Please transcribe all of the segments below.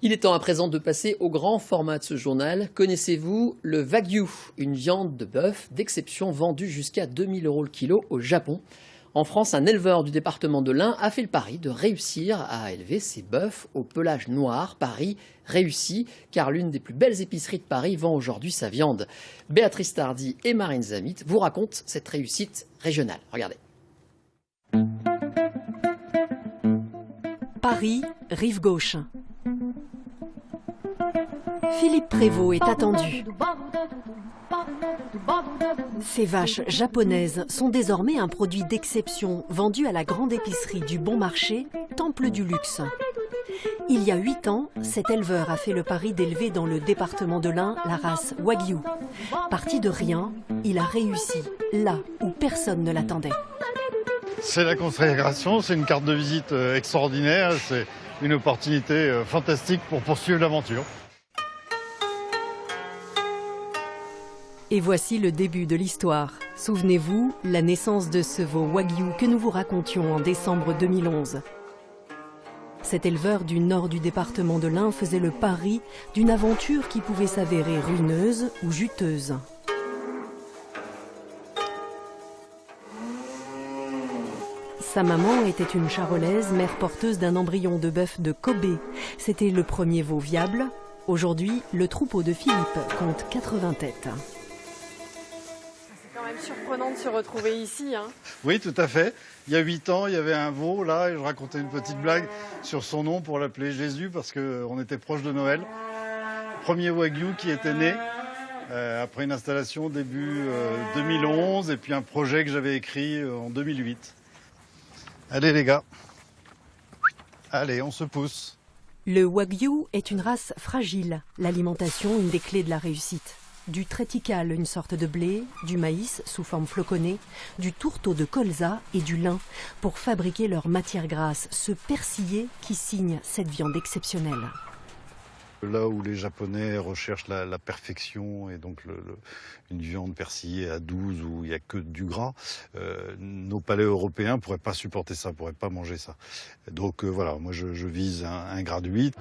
Il est temps à présent de passer au grand format de ce journal. Connaissez-vous le Wagyu, une viande de bœuf d'exception vendue jusqu'à 2000 € le kilo au Japon? En France, un éleveur du département de l'Ain a fait le pari de réussir à élever ses bœufs au pelage noir. Pari réussi, car l'une des plus belles épiceries de Paris vend aujourd'hui sa viande. Béatrice Tardy et Marine Zamit vous racontent cette réussite régionale. Regardez. Paris, rive gauche. Philippe Prévost est attendu. Ces vaches japonaises sont désormais un produit d'exception vendu à la grande épicerie du Bon Marché, temple du luxe. Il y a 8 ans, cet éleveur a fait le pari d'élever dans le département de l'Ain la race Wagyu. Parti de rien, il a réussi, là où personne ne l'attendait. C'est la consécration, c'est une carte de visite extraordinaire, c'est une opportunité fantastique pour poursuivre l'aventure. Et voici le début de l'histoire. Souvenez-vous, la naissance de ce veau Wagyu que nous vous racontions en décembre 2011. Cet éleveur du nord du département de l'Ain faisait le pari d'une aventure qui pouvait s'avérer ruineuse ou juteuse. Sa maman était une charolaise, mère porteuse d'un embryon de bœuf de Kobe. C'était le premier veau viable. Aujourd'hui, le troupeau de Philippe compte 80 têtes. C'est quand même surprenant de se retrouver ici. Oui, tout à fait. Il y a 8 ans, il y avait un veau là, et je racontais une petite blague sur son nom pour l'appeler Jésus parce qu'on était proche de Noël. Premier Wagyu qui était né après une installation début 2011 et puis un projet que j'avais écrit en 2008. Allez les gars, allez, on se pousse. Le Wagyu est une race fragile, l'alimentation une des clés de la réussite. Du triticale, une sorte de blé, du maïs sous forme floconnée, du tourteau de colza et du lin pour fabriquer leur matière grasse, ce persillé qui signe cette viande exceptionnelle. Là où les Japonais recherchent la perfection et donc une viande persillée à 12 où il n'y a que du gras, nos palais européens ne pourraient pas supporter ça, ne pourraient pas manger ça. Donc voilà, moi je vise un grade 8.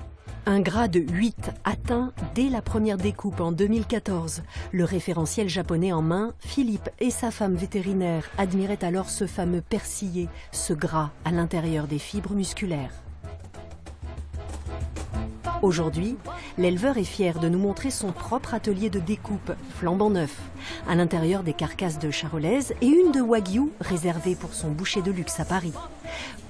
Un grade 8 atteint dès la première découpe en 2014. Le référentiel japonais en main, Philippe et sa femme vétérinaire admiraient alors ce fameux persillé, ce gras à l'intérieur des fibres musculaires. Aujourd'hui, l'éleveur est fier de nous montrer son propre atelier de découpe, flambant neuf, à l'intérieur des carcasses de charolaise et une de Wagyu réservée pour son boucher de luxe à Paris.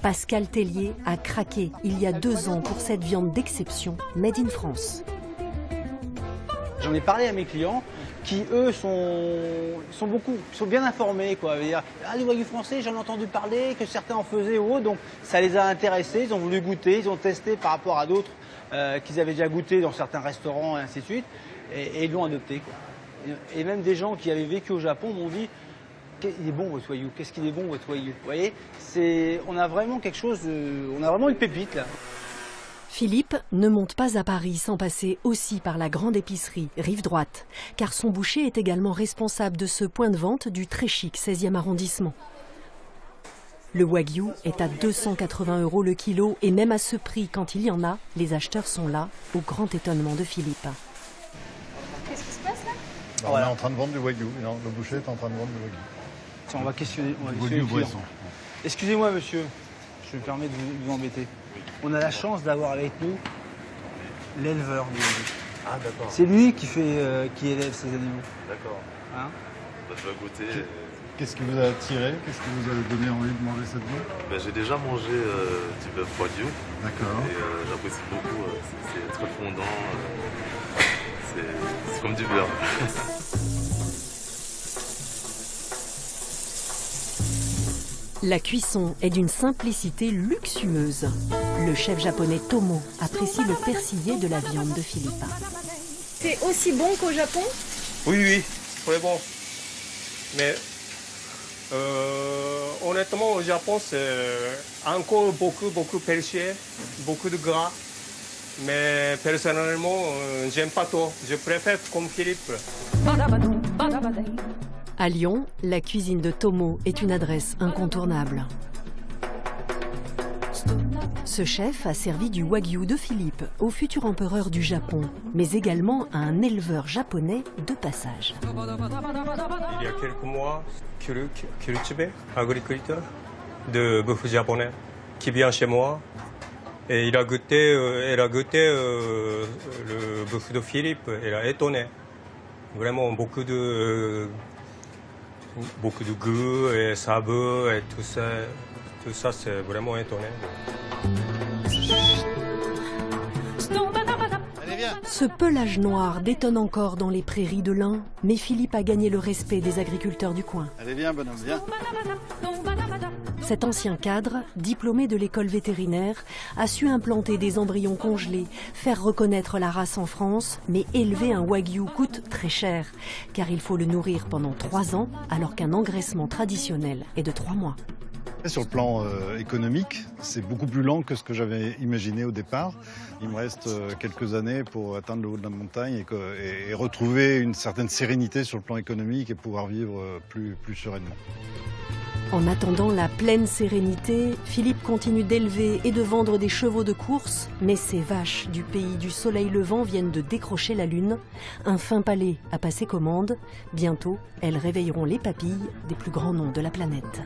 Pascal Tellier a craqué il y a 2 ans pour cette viande d'exception made in France. J'en ai parlé à mes clients qui, eux, sont bien informés, quoi. Les Wagyu français, j'en ai entendu parler, que certains en faisaient ou autre, donc ça les a intéressés, ils ont voulu goûter, ils ont testé par rapport à d'autres qu'ils avaient déjà goûté dans certains restaurants et ainsi de suite, et ils l'ont adopté, quoi. Et même des gens qui avaient vécu au Japon m'ont dit « Il est bon votre Wagyu, qu'est-ce qu'il est bon votre Wagyu ?» Vous voyez, on a vraiment quelque chose, on a vraiment une pépite là. Philippe ne monte pas à Paris sans passer aussi par la grande épicerie, rive droite, car son boucher est également responsable de ce point de vente du très chic 16e arrondissement. Le Wagyu est à 280 € le kilo et même à ce prix, quand il y en a, les acheteurs sont là, au grand étonnement de Philippe. Qu'est-ce qui se passe là? Alors, on est en train de vendre du Wagyu, non, le boucher est en train de vendre du Wagyu. Tiens, on va questionner Wagyu Bresson. Excusez-moi monsieur, je me permets de vous embêter. On a la chance d'avoir avec nous l'éleveur du Wagyu. Ah d'accord. C'est lui qui élève ces animaux. D'accord. Hein? Je vais goûter. Qu'est-ce qui vous a attiré? Qu'est-ce qui vous a donné envie de manger cette viande? J'ai déjà mangé du bœuf Wagyu. D'accord. Et j'apprécie beaucoup. C'est très fondant. C'est comme du beurre. La cuisson est d'une simplicité luxueuse. Le chef japonais Tomo apprécie le persillé de la viande de Philippe. C'est aussi bon qu'au Japon? Oui, très bon. Mais honnêtement, au Japon, c'est encore beaucoup persillé, beaucoup de gras. Mais personnellement, j'aime pas trop. Je préfère comme Philippe. À Lyon, la cuisine de Tomo est une adresse incontournable. Ce chef a servi du wagyu de Philippe au futur empereur du Japon, mais également à un éleveur japonais de passage. Il y a quelques mois, Kirutube, agriculteur de bœuf japonais, qui vient chez moi. Et elle a goûté le bœuf de Philippe, elle a étonné. Vraiment beaucoup de goût et saveur et tout ça c'est vraiment étonnant. Ce pelage noir détonne encore dans les prairies de l'Ain, mais Philippe a gagné le respect des agriculteurs du coin. Allez, viens, bonhomme, viens. Cet ancien cadre, diplômé de l'école vétérinaire, a su implanter des embryons congelés, faire reconnaître la race en France, mais élever un wagyu coûte très cher, car il faut le nourrir pendant 3 ans, alors qu'un engraissement traditionnel est de 3 mois. Sur le plan économique, c'est beaucoup plus lent que ce que j'avais imaginé au départ. Il me reste quelques années pour atteindre le haut de la montagne et retrouver une certaine sérénité sur le plan économique et pouvoir vivre plus sereinement. En attendant la pleine sérénité, Philippe continue d'élever et de vendre des chevaux de course, mais ces vaches du pays du soleil levant viennent de décrocher la lune. Un fin palais a passé commande. Bientôt, elles réveilleront les papilles des plus grands noms de la planète.